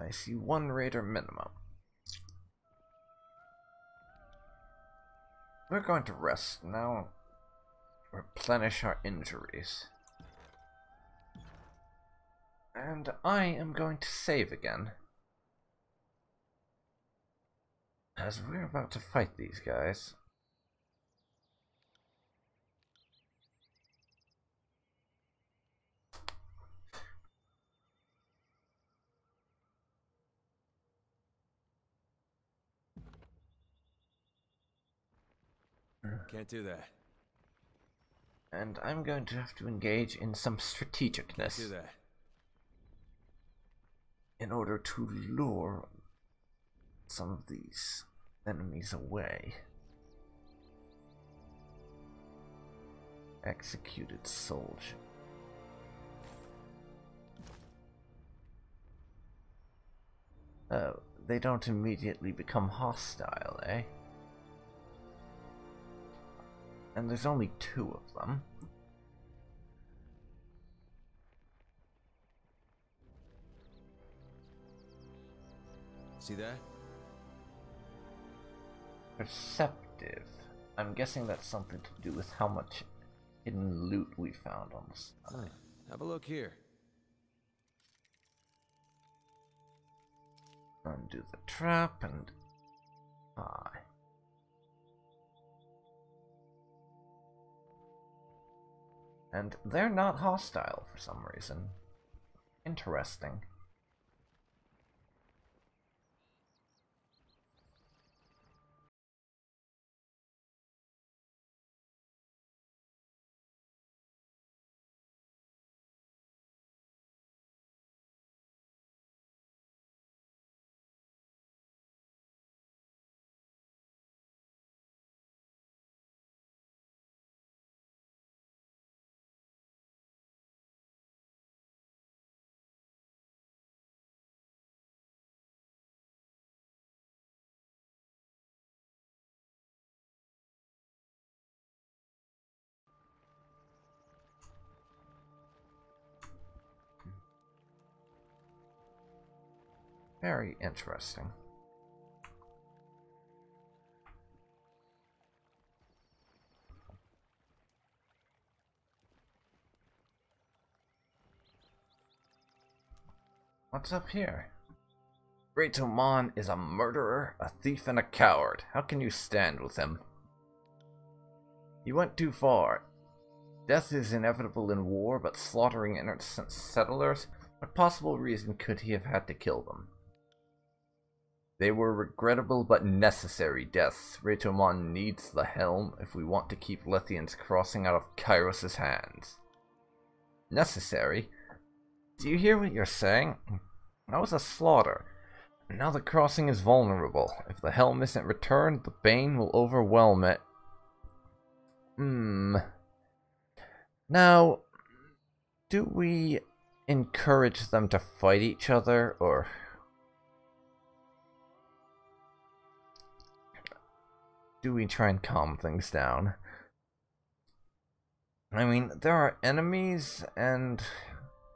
I see one raider minimum. We're going to rest now. Replenish our injuries. And I am going to save again. As we're about to fight these guys. Can't do that. And I'm going to have to engage in some strategicness. Can't do that. In order to lure some of these enemies away. Executed soldier. Oh, they don't immediately become hostile, eh? And there's only 2 of them. See that? Perceptive. I'm guessing that's something to do with how much hidden loot we found on the side. Have a look here. Undo the trap and... And they're not hostile for some reason. Interesting. Very interesting. What's up here? Great Oman is a murderer, a thief, and a coward. How can you stand with him? He went too far. Death is inevitable in war, but slaughtering innocent settlers? What possible reason could he have had to kill them? They were regrettable but necessary deaths. Retoman needs the helm if we want to keep Lethian's crossing out of Kairos' hands. Necessary? Do you hear what you're saying? That was a slaughter. Now the crossing is vulnerable. If the helm isn't returned, the bane will overwhelm it. Now, do we encourage them to fight each other, or... do we try and calm things down? I mean, there are enemies, and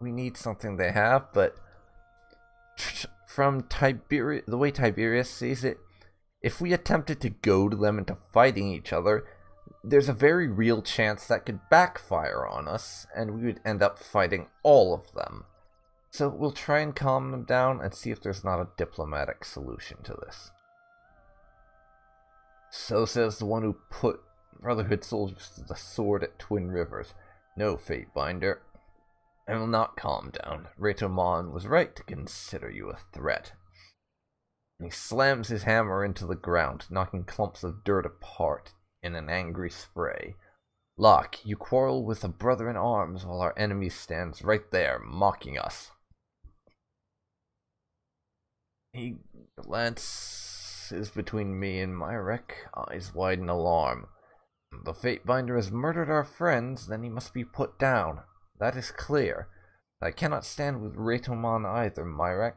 we need something they have, but from Tiberius, the way Tiberius sees it, if we attempted to goad them into fighting each other, there's a very real chance that could backfire on us, and we would end up fighting all of them. So we'll try and calm them down and see if there's not a diplomatic solution to this. So says the one who put Brotherhood soldiers to the sword at Twin Rivers. No, Fatebinder. I will not calm down. Retoman was right to consider you a threat. And he slams his hammer into the ground, knocking clumps of dirt apart in an angry spray. Locke, you quarrel with a brother in arms while our enemy stands right there, mocking us. He glances between me and Myrek, eyes wide in alarm. The Fatebinder has murdered our friends, then he must be put down. That is clear. I cannot stand with Retoman either, Myrek.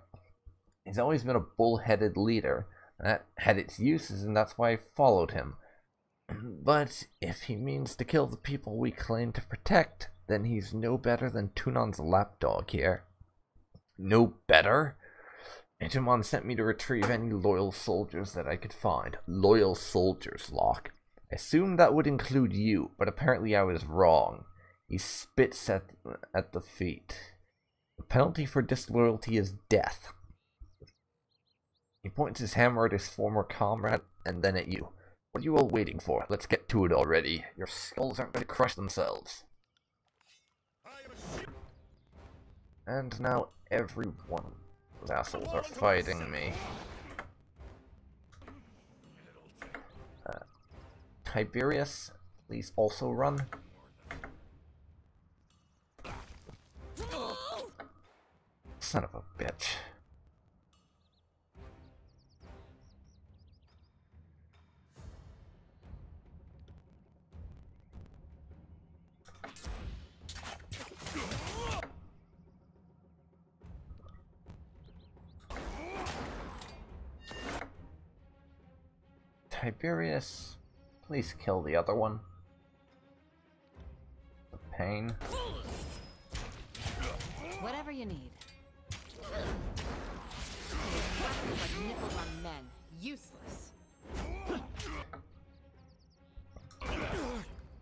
He's always been a bull-headed leader. That had its uses, and that's why I followed him. But if he means to kill the people we claim to protect, then he's no better than Tunon's lapdog here. No better? Itamon sent me to retrieve any loyal soldiers that I could find. Loyal soldiers, Locke. I assumed that would include you, but apparently I was wrong. He spits at the feet. The penalty for disloyalty is death. He points his hammer at his former comrade, and then at you. What are you all waiting for? Let's get to it already. Your skulls aren't going to crush themselves. And now every one of those assholes are fighting me. Tiberius, please also run. Son of a bitch. Tiberius, please kill the other one. The pain. Whatever you need. Like nipples on men. Useless.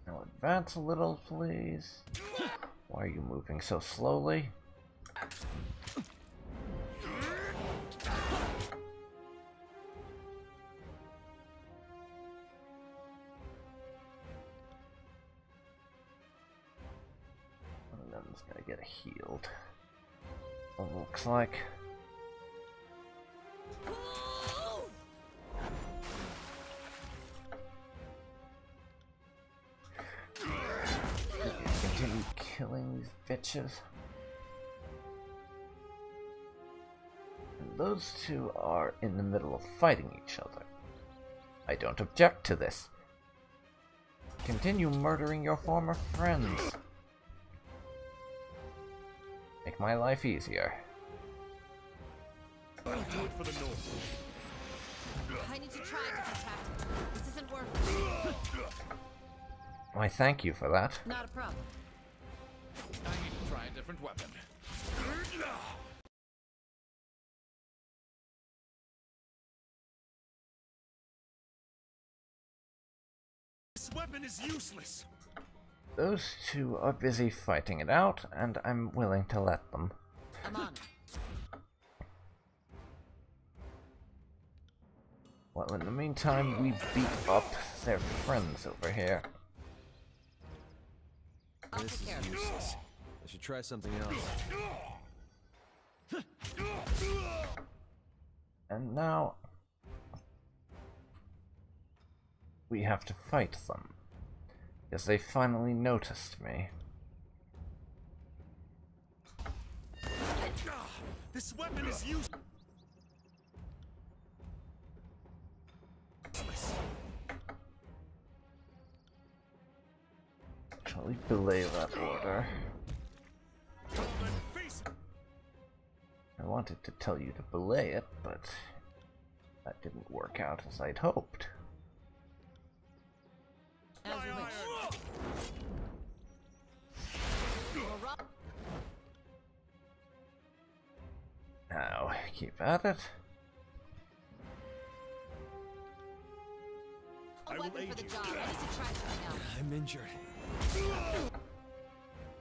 Now advance a little, please. Why are you moving so slowly? And then this guy get healed. It looks like. Continue killing these bitches. And those two are in the middle of fighting each other. I don't object to this. Continue murdering your former friends. Make my life easier. I'll do it for the North. I need to try a different tactic. This isn't working. Why, thank you for that. Not a problem. I need to try a different weapon. This weapon is useless. Those two are busy fighting it out, and I'm willing to let them. I'm on it. Well, in the meantime, we beat up their friends over here. I'll This take care is of it. useless. I should try something else. And now we have to fight them, because they finally noticed me. This weapon is useless. Shall we belay that order? I wanted to tell you to belay it, but that didn't work out as I'd hoped. As you wish. Now, keep at it. A I will weapon for aid the you. job. I need to try something else. I'm injured.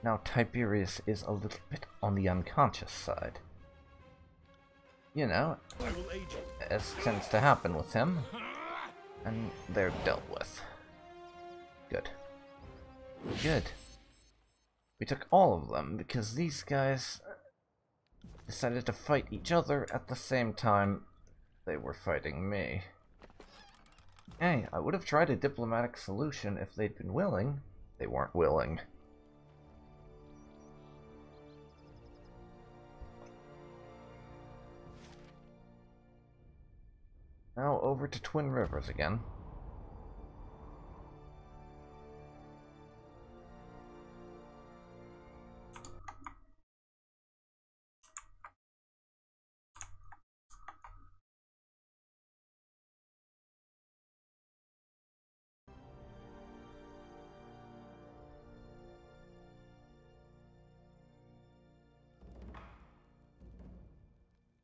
Now, Tiberius is a little bit on the unconscious side. You know, I will aid you. as tends to happen with him. And they're dealt with. Good. Good. We took all of them because these guys decided to fight each other at the same time they were fighting me. Hey, I would have tried a diplomatic solution if they'd been willing. They weren't willing. Now over to Twin Rivers again.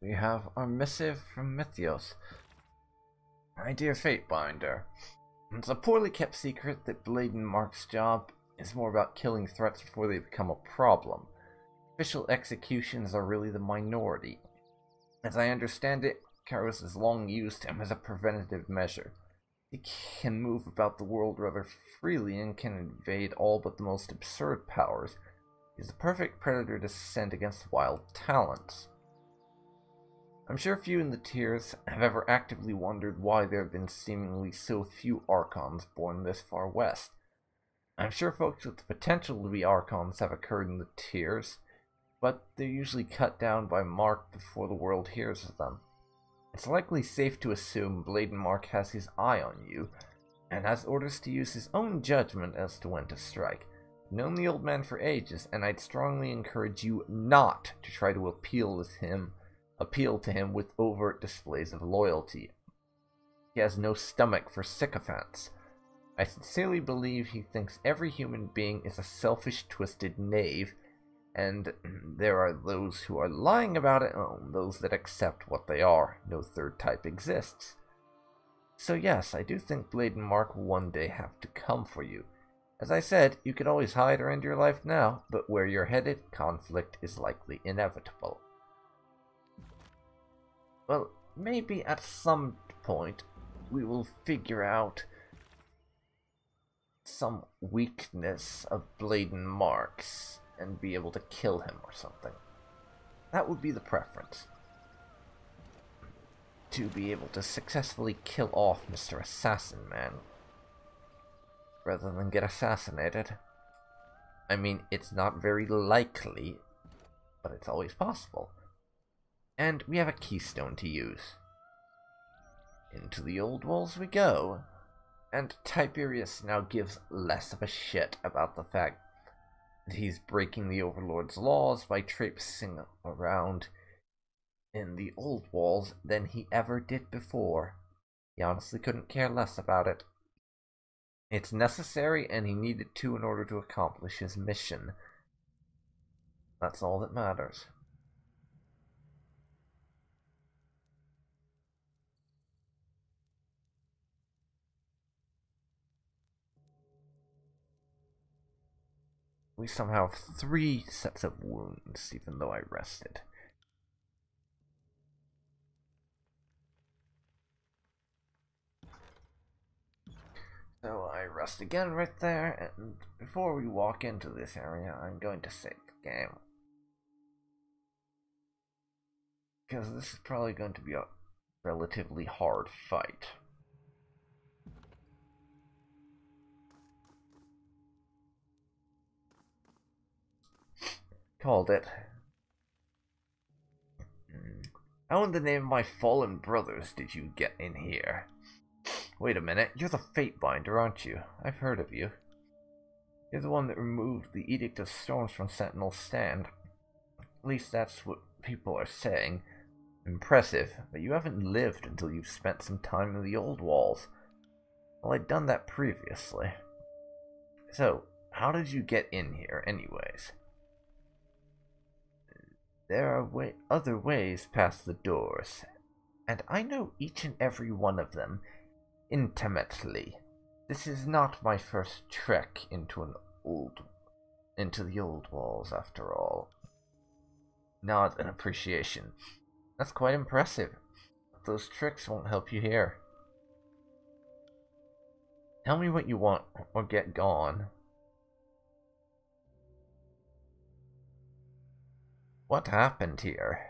We have our missive from Mythios. My dear Fatebinder, it's a poorly kept secret that Bladen Mark's job is more about killing threats before they become a problem. Official executions are really the minority. As I understand it, Kairos has long used him as a preventative measure. He can move about the world rather freely and can invade all but the most absurd powers. He's the perfect predator to send against wild talents. I'm sure few in the tiers have ever actively wondered why there have been seemingly so few Archons born this far west. I'm sure folks with the potential to be Archons have occurred in the tiers, but they're usually cut down by Mark before the world hears of them. It's likely safe to assume Bladen Mark has his eye on you, and has orders to use his own judgment as to when to strike. I've known the old man for ages, and I'd strongly encourage you not to try to appeal to him with overt displays of loyalty. He has no stomach for sycophants. I sincerely believe he thinks every human being is a selfish, twisted knave, and there are those who are lying about it, and those that accept what they are. No third type exists. So yes, I do think Bladen Mark will one day have to come for you. As I said, you could always hide or end your life now, but where you're headed, conflict is likely inevitable. Well, maybe at some point we will figure out some weakness of Bladen Mark's and be able to kill him or something. That would be the preference. To be able to successfully kill off Mr. Assassin Man, rather than get assassinated. I mean, it's not very likely, but it's always possible. And we have a keystone to use. Into the old walls we go. And Tiberius now gives less of a shit about the fact that he's breaking the Overlord's laws by traipsing around in the old walls than he ever did before. He honestly couldn't care less about it. It's necessary, and he needed to in order to accomplish his mission. That's all that matters. We somehow have 3 sets of wounds, even though I rested. So I rest again right there, and before we walk into this area, I'm going to save the game. Because this is probably going to be a relatively hard fight. Called it. How in the name of my fallen brothers did you get in here? Wait a minute, you're the Fatebinder, aren't you? I've heard of you. You're the one that removed the Edict of Storms from Sentinel's stand. At least that's what people are saying. Impressive, but you haven't lived until you've spent some time in the old walls. Well, I'd done that previously. So, how did you get in here anyways? There are other ways past the doors, and I know each and every one of them intimately. This is not my first trek into the old walls, after all. Nod in appreciation. That's quite impressive. But those tricks won't help you here. Tell me what you want, or get gone. What happened here?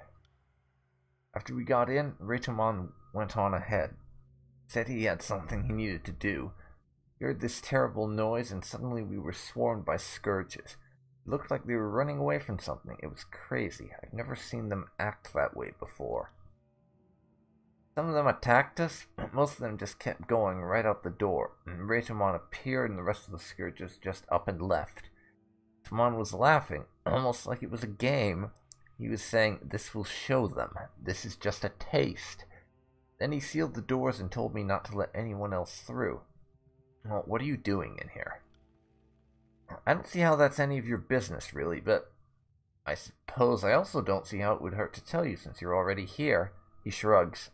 After we got in, Ritamon went on ahead. Said he had something he needed to do. We heard this terrible noise, and suddenly we were swarmed by scourges. It looked like they were running away from something. It was crazy. I've never seen them act that way before. Some of them attacked us, but most of them just kept going right out the door, and Ritamon appeared and the rest of the scourges just up and left. Ritamon was laughing, almost like it was a game. He was saying, "This will show them. This is just a taste." Then he sealed the doors and told me not to let anyone else through. Well, what are you doing in here? I don't see how that's any of your business, really, but I suppose I also don't see how it would hurt to tell you since you're already here. He shrugs.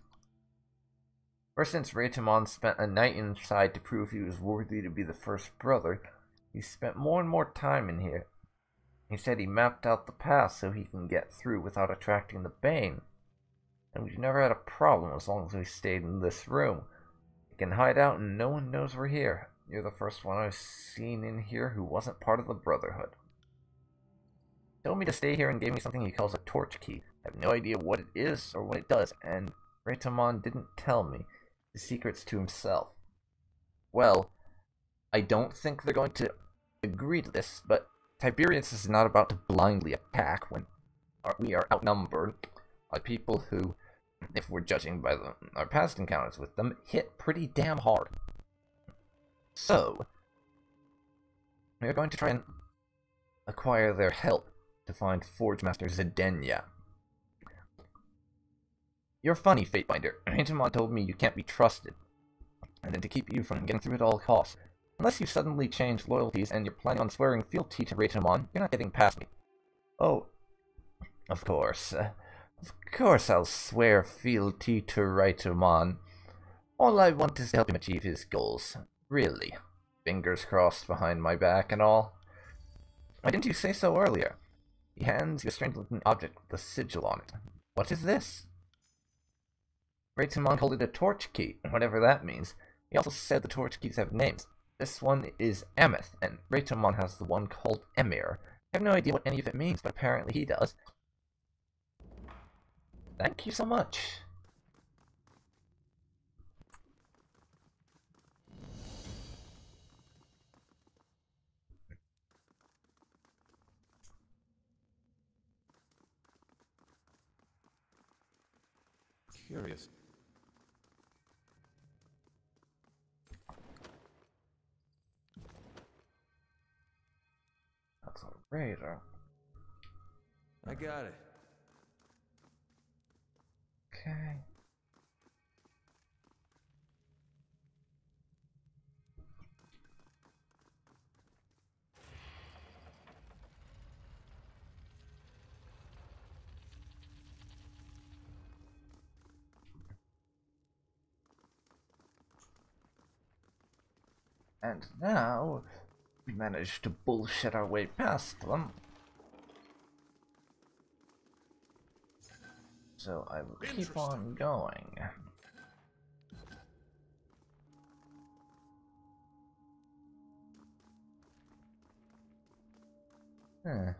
Ever since Reitamon spent a night inside to prove he was worthy to be the first brother, he spent more and more time in here. He said he mapped out the path so he can get through without attracting the Bane. And we've never had a problem as long as we stayed in this room. We can hide out and no one knows we're here. You're the first one I've seen in here who wasn't part of the Brotherhood. He told me to stay here and gave me something he calls a torch key. I have no idea what it is or what it does, and Reitamon didn't tell me his secrets to himself. Well, I don't think they're going to agree to this, but Tiberius is not about to blindly attack when we are outnumbered by people who, if we're judging by our past encounters with them, hit pretty damn hard. So, we are going to try and acquire their help to find Forge Master Zedenya. You're funny, Fatebinder. Reitamon told me you can't be trusted, and then to keep you from getting through at all costs. Unless you suddenly change loyalties and you're planning on swearing fealty to Reitamon, you're not getting past me. Oh, of course. Of course I'll swear fealty to Reitamon. All I want is to help him achieve his goals. Really. Fingers crossed behind my back and all. Why didn't you say so earlier? He hands you a strange-looking object with a sigil on it. What is this? Reitamon called it a torch key, whatever that means. He also said the torch keys have names. This one is Ameth, and Reitamon has the one called Emir. I have no idea what any of it means, but apparently he does. Thank you so much. Curious. That's a radar. I got it. Okay. And now, we managed to bullshit our way past them. So I will keep on going. Huh.